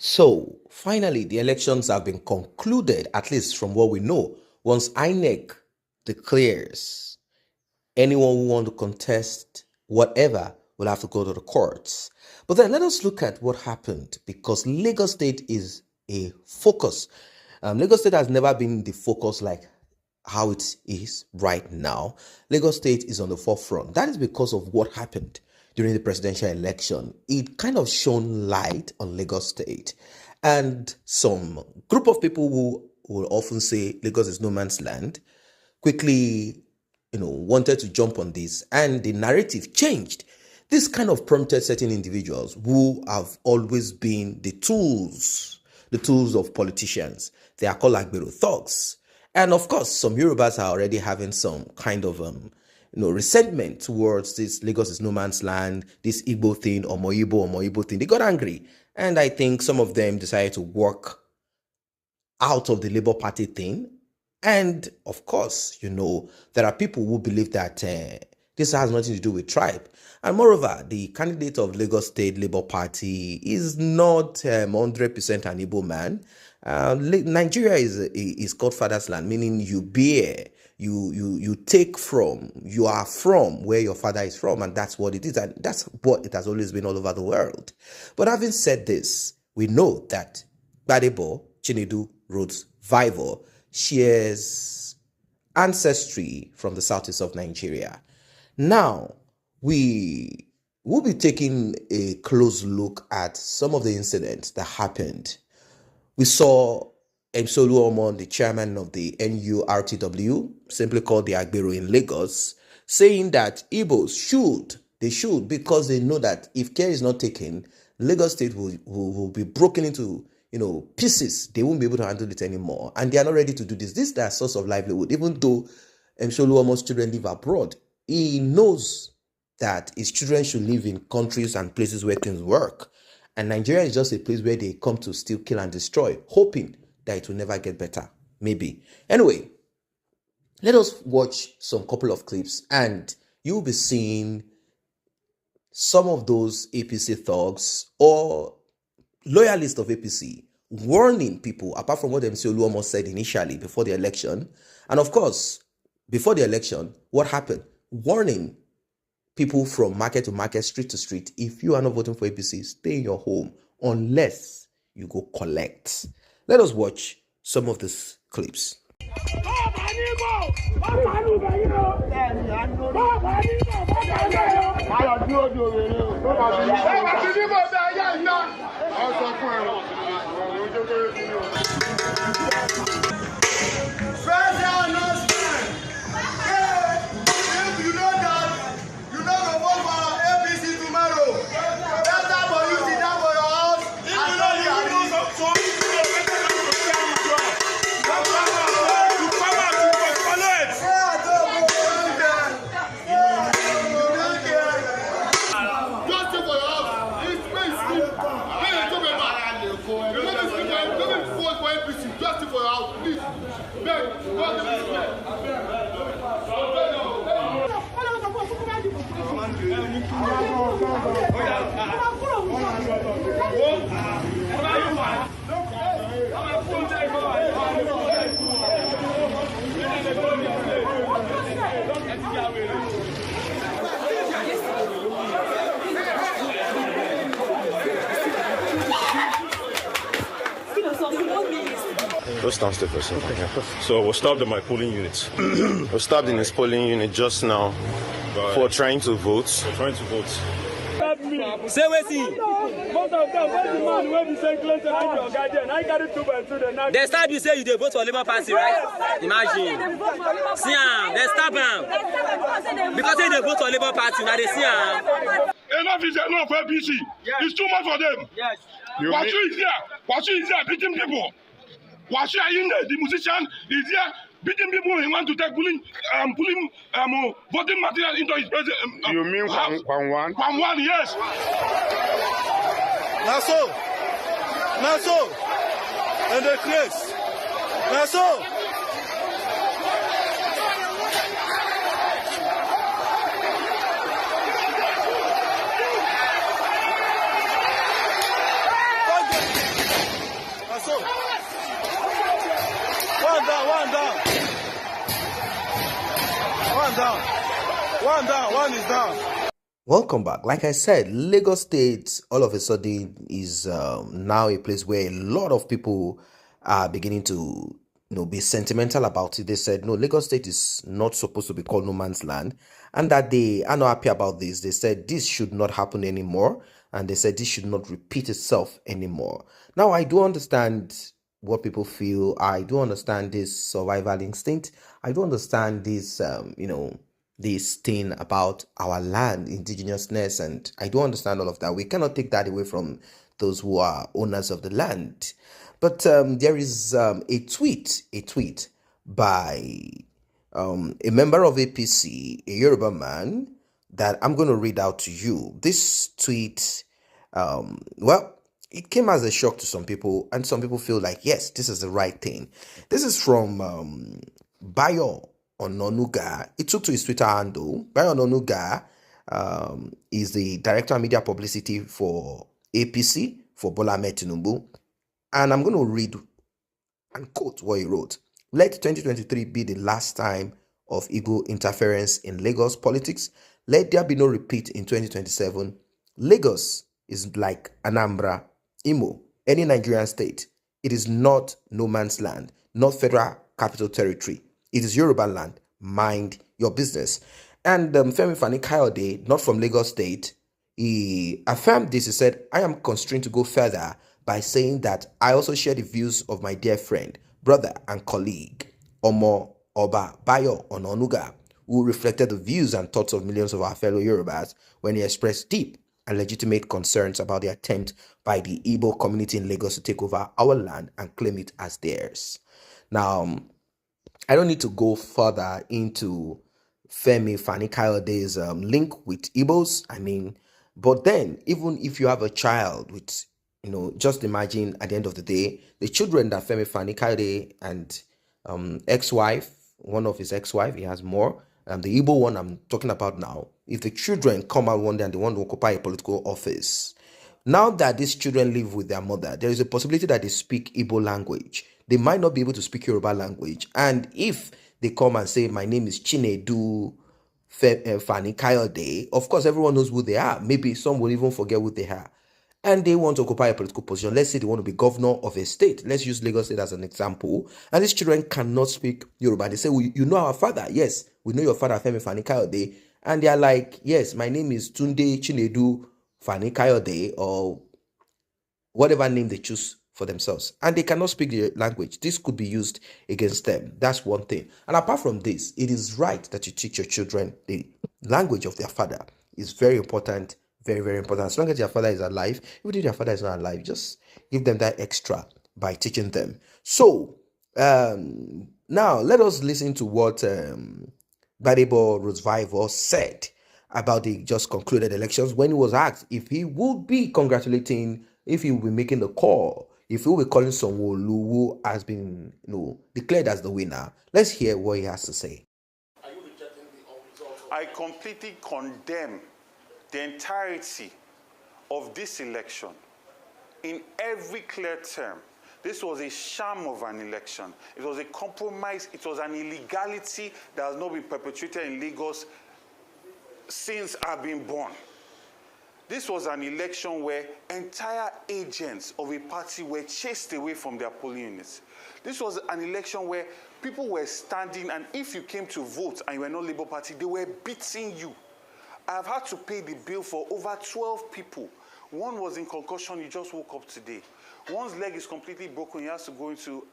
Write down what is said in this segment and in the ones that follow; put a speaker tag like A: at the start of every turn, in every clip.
A: So, finally, the elections have been concluded, at least from what we know. Once Inec declares anyone who wants to contest whatever will have to go to the courts. But then let us look at what happened, because Lagos State is a focus. Lagos State has never been the focus like how it is right now. Lagos State is on the forefront. That is because of what happened during the presidential election. It kind of shone light on Lagos State. And some group of people who will often say Lagos is no man's land quickly, wanted to jump on this, and the narrative changed. This kind of prompted certain individuals who have always been the tools of politicians. They are called Agberos thugs. And of course, some Yorubas are already having some kind of resentment towards this Lagos is no man's land, this Igbo thing, Omoibo thing. They got angry. And I think some of them decided to walk out of the Labour Party thing. And of course, there are people who believe that this has nothing to do with tribe. And moreover, the candidate of Lagos State Labour Party is not 100% an Igbo man. Nigeria is Godfather's land, meaning you bear, you take from, you are from where your father is from, and that's what it is, and that's what it has always been all over the world. But having said this, we know that Gbadebo Chinedu Rhodes Vival shares ancestry from the southeast of Nigeria. Now, we will be taking a close look at some of the incidents that happened. We saw Mcoluomo, the chairman of the NURTW, simply called the Agberos in Lagos, saying that Igbos should, because they know that if care is not taken, Lagos State will be broken into pieces. They won't be able to handle it anymore. And they are not ready to do this. This is their source of livelihood. Even though Mcoluomo's children live abroad, he knows that his children should live in countries and places where things work. And Nigeria is just a place where they come to steal, kill, and destroy, hoping that it will never get better. Maybe. Anyway, let us watch some couple of clips, and you'll be seeing some of those APC thugs or loyalists of APC warning people, apart from what Mcoluomo said initially before the election. And of course, before the election, what happened? Warning people from market to market, street to street, if you are not voting for APC, stay in your home unless you go collect. Let us watch some of these clips.
B: Just downstairs for a second. Okay. So we're stopped at my polling unit. We're stopped in his polling unit just now for trying to vote.
C: Say
D: what see. Most of them, when the man when the same close to your guardian, I got it 2 by 2 the night.
C: They start you say you vote for Labour Party, right? Imagine. See they stop him. Because they vote for Labour Party, now they see him.
E: Enough is enough for APC. Yes. It's too much for them.
C: Yes.
E: Washu is there beating people. Washu Ayinde, the musician, is there beating people. He want to take pulling voting material into his president.
B: You mean Kwan?
E: Kwan one, yes.
D: Now so, and the place. Now so.
F: One down, one down. One down. One down, one is down.
A: Welcome back. Like I said, Lagos State all of a sudden is now a place where a lot of people are beginning to be sentimental about it. They said, no, Lagos State is not supposed to be called no man's land, and that they are not happy about this. They said this should not happen anymore, and they said this should not repeat itself anymore. Now, I do understand what people feel. I do understand this survival instinct. I do understand this, this thing about our land, indigenousness, and I do understand all of that. We cannot take that away from those who are owners of the land. But there is a tweet by a member of APC, a Yoruba man, that I'm going to read out to you. This tweet, it came as a shock to some people, and some people feel like, yes, this is the right thing. This is from Bayo Ononuga. It took to his Twitter handle. Bayo Ononuga is the director of media publicity for APC, for Bola Ahmed Tinubu. And I'm going to read and quote what he wrote. Let 2023 be the last time of Igbo interference in Lagos politics. Let there be no repeat in 2027. Lagos is like Anambra, Imo, any Nigerian state. It is not no man's land, not federal capital territory. It is Yoruba land. Mind your business. And Femi Fani-Kayode, not from Lagos State, he affirmed this. He said, I am constrained to go further by saying that I also share the views of my dear friend, brother, and colleague, Omo Oba Bayo Ononuga, who reflected the views and thoughts of millions of our fellow Yorubas when he expressed deep and legitimate concerns about the attempt by the Igbo community in Lagos to take over our land and claim it as theirs. Now, I don't need to go further into Femi Fani-Kayode's link with Igbos. But then, even if you have a child with, just imagine at the end of the day, the children that Femi Fani-Kayode and ex-wife, one of his ex-wife, he has more, the Igbo one I'm talking about now, if the children come out one day and they want to occupy a political office, now that these children live with their mother, there is a possibility that they speak Igbo language. They might not be able to speak Yoruba language. And if they come and say, my name is Chinedu Fani-Kayode, of course, everyone knows who they are. Maybe some will even forget who they are. And they want to occupy a political position. Let's say they want to be governor of a state. Let's use Lagos State as an example. And these children cannot speak Yoruba. They say, well, you know our father. Yes, we know your father, Femi Fani-Kayode. And they are like, yes, my name is Tunde Chinedu Fani-Kayode, or whatever name they choose for themselves. And they cannot speak the language. This could be used against them. That's one thing. And apart from this, it is right that you teach your children the language of their father. It's very important. Very, very important. As long as your father is alive, even if your father is not alive, just give them that extra by teaching them. So, now let us listen to what Gbadebo Roosevelt said about the just concluded elections when he was asked if he would be congratulating, if he will be making the call, if he will be calling Sanwo-Olu, who has been declared as the winner. Let's hear what he has to say.
F: I completely condemn the entirety of this election in every clear term. This was a sham of an election. It was a compromise. It was an illegality that has not been perpetrated in Lagos since I've been born. This was an election where entire agents of a party were chased away from their polling units. This was an election where people were standing, and if you came to vote and you were not Labour Party, they were beating you. I've had to pay the bill for over 12 people. One was in concussion, he just woke up today. One's leg is completely broken, he has to go into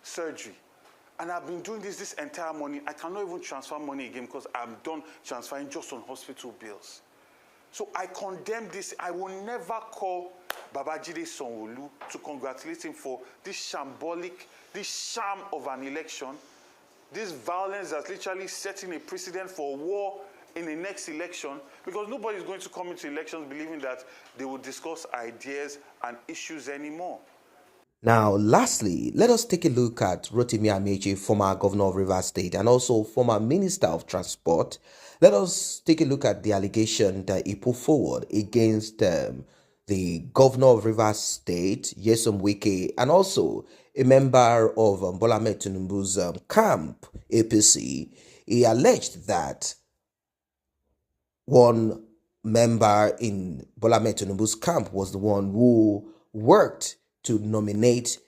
F: surgery. And I've been doing this entire morning. I cannot even transfer money again because I'm done transferring just on hospital bills. So I condemn this. I will never call Babajide Sanwo-Olu to congratulate him for this shambolic, this sham of an election, this violence that's literally setting a precedent for war in the next election, because nobody is going to come into elections believing that they will discuss ideas and issues anymore.
A: Now, lastly, let us take a look at Rotimi Amechi, former governor of Rivers State and also former minister of transport. Let us take a look at the allegation that he put forward against the governor of Rivers State, Nyesom Wike, and also a member of Bola Ahmed Tinubu's camp, APC. He alleged that one member in Bola Ahmed Tinubu's camp was the one who worked to nominate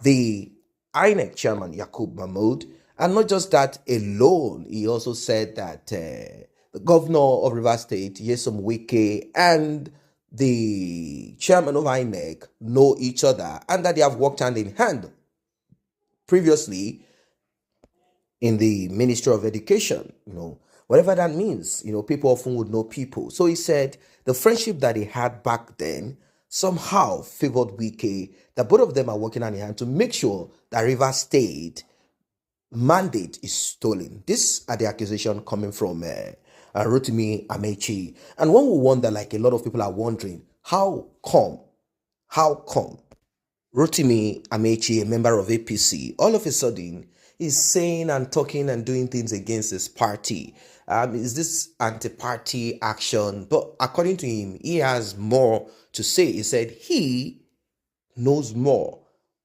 A: the Inec chairman, Yakub Mahmoud. And not just that alone, he also said that the governor of Rivers State, Nyesom Wike, and the chairman of Inec know each other and that they have worked hand in hand previously in the Ministry of Education, whatever that means. People often would know people. So he said the friendship that he had back then somehow favored Wike, that both of them are working hand in hand to make sure that Rivers State mandate is stolen. This are the accusation coming from Rotimi Amechi. And one will wonder, like a lot of people are wondering, how come Rotimi Amechi, a member of APC, all of a sudden is saying and talking and doing things against his party? Is this anti-party action? But according to him, he has more to say. He said he knows more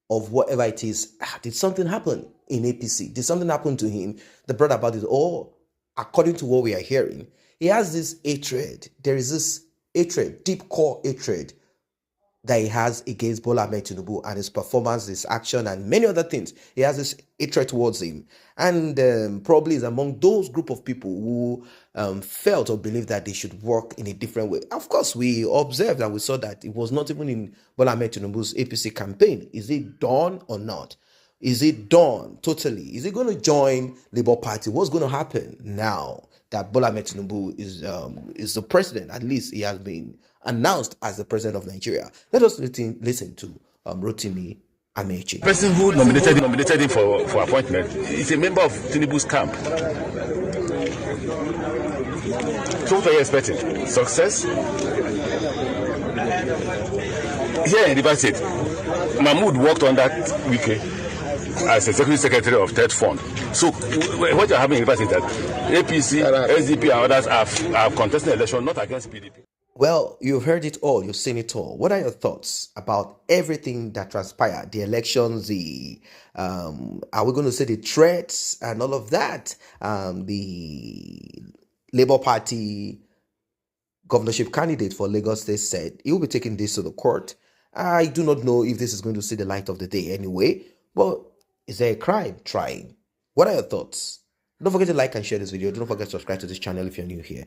A: of whatever it is. Did something happen in APC? Did something happen to him that brought about it? Or, according to what we are hearing, he has this hatred. There is this hatred, deep core hatred that he has against Bola Ahmed Tinubu and his performance, his action, and many other things. He has this hatred towards him. And probably is among those group of people who felt or believed that they should work in a different way. Of course, we observed and we saw that it was not even in Bola Ahmed Tinubu's APC campaign. Is it done or not? Is it done totally? Is it going to join Labour Party? What's going to happen now that Bola Ahmed Tinubu is the president? At least he has been announced as the president of Nigeria. Let us listen to Rotimi Amechi.
G: The person who nominated him for appointment is a member of Tinubu's camp. So what are you expecting? Success? Here in Rivers State, Mahmoud worked on that Wike as executive secretary of Third Fund. So what you're having in Rivers State is that APC, SDP, and others have contested election not against PDP.
A: Well, you've heard it all, you've seen it all. What are your thoughts about everything that transpired? The elections, are we going to say the threats and all of that? The Labour Party governorship candidate for Lagos State said he will be taking this to the court. I do not know if this is going to see the light of the day anyway, but is there a crime trying? What are your thoughts? Don't forget to like and share this video. Don't forget to subscribe to this channel if you're new here.